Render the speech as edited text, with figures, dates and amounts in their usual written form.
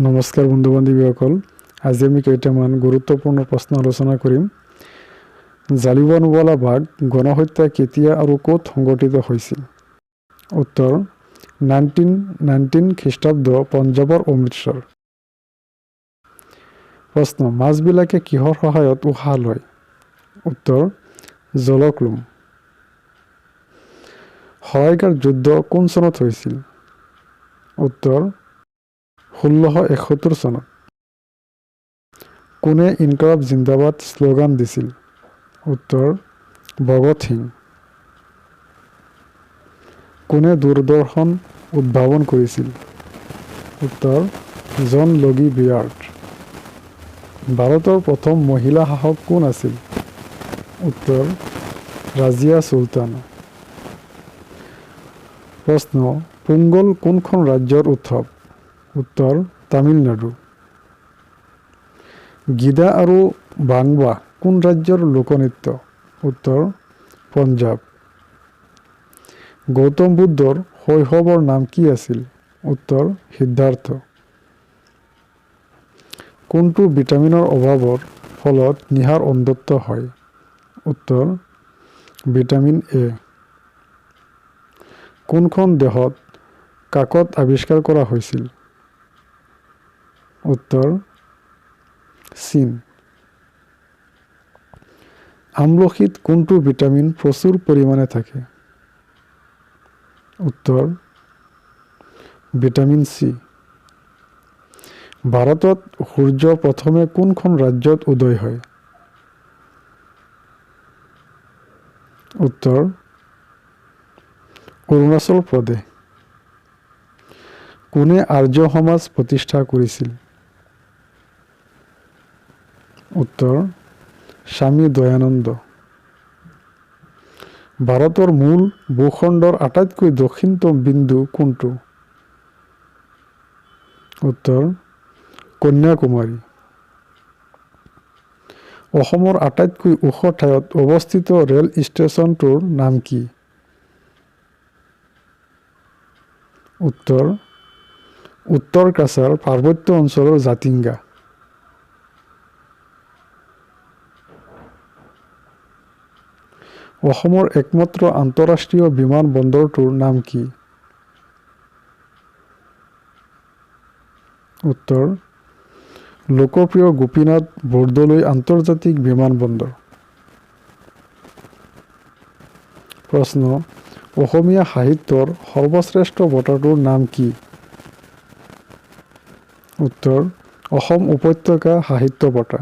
নমস্কাৰ বন্ধু বান্ধৱীসকল, আজি আমি কেইটামান গুৰুত্বপূৰ্ণ প্ৰশ্ন আলোচনা কৰিম। জালিয়ানৱালা বাগ গণহত্যা কেতিয়া আৰু ক'ত সংঘটিত হৈছিল? উত্তৰ 1919 খ্ৰীষ্টাব্দ, পঞ্জাৱৰ অমৃতসৰ। প্ৰশ্ন, মাছবিলাকে কিহৰ সহায়ত উশাহ লয়? উত্তৰ জলক্লুম। শৰাইঘাট যুদ্ধ কোন চনত হৈছিল? উত্তৰ 1671 চনত। কোনে ইনকলাব জিন্দাবাদ শ্লোগান দিছিল? উত্তৰ ভগৎ সিং। কোনে দূৰদৰ্শন উদ্ভাৱন কৰিছিল? উত্তৰ জন লগি বিয়াৰ্ড। ভাৰতৰ প্ৰথম মহিলা শাসক কোন আছিল? উত্তৰ ৰাজিয়া চুলতানা। প্ৰশ্ন, পোংগল কোনখন ৰাজ্যৰ উৎসৱ? উত্তৰ তামিলনাডু। গিদা আৰু ভাংবা কোন ৰাজ্যৰ লোকনৃত্য? উত্তৰ পঞ্জাৱ। গৌতম বুদ্ধৰ শৈশৱৰ নাম কি আছিল? উত্তৰ সিদ্ধাৰ্থ। কোনটো ভিটামিনৰ অভাৱৰ ফলত নিশাৰ অন্ধত্ব হয়? উত্তৰ ভিটামিন এ। কোনখন দেশত কাকত আৱিষ্কাৰ কৰা হৈছিল? উত্তৰ চীন। আমলখিত কোনটো ভিটামিন প্ৰচুৰ পৰিমাণে থাকে? উত্তৰ ভিটামিন চি। ভাৰতত সূৰ্য প্ৰথমে কোনখন ৰাজ্যত উদয় হয়? উত্তৰ অৰুণাচল প্ৰদেশ। কোনে আৰ্য সমাজ প্ৰতিষ্ঠা কৰিছিল? উত্তৰ স্বামী দয়ানন্দ। ভাৰতৰ মূল ভূখণ্ডৰ আটাইতকৈ দক্ষিণতম বিন্দু কোনটো? উত্তৰ কন্যাকুমাৰী। অসমৰ আটাইতকৈ ওখ ঠাইত অৱস্থিত ৰেল ষ্টেচনটোৰ নাম কি? উত্তৰ উত্তৰ কাছাৰ পাৰ্বত্য অঞ্চলৰ জাতিংগা। অসমৰ একমাত্ৰ আন্তঃৰাষ্ট্ৰীয় বিমানবন্দৰটোৰ নাম কি? উত্তৰ লোকপ্ৰিয় গোপীনাথ বৰদলৈ আন্তৰ্জাতিক বিমানবন্দৰ। প্ৰশ্ন, অসমীয়া সাহিত্যৰ সৰ্বশ্ৰেষ্ঠ বঁটাটোৰ নাম কি? উত্তৰ অসম উপত্যকা সাহিত্য বঁটা।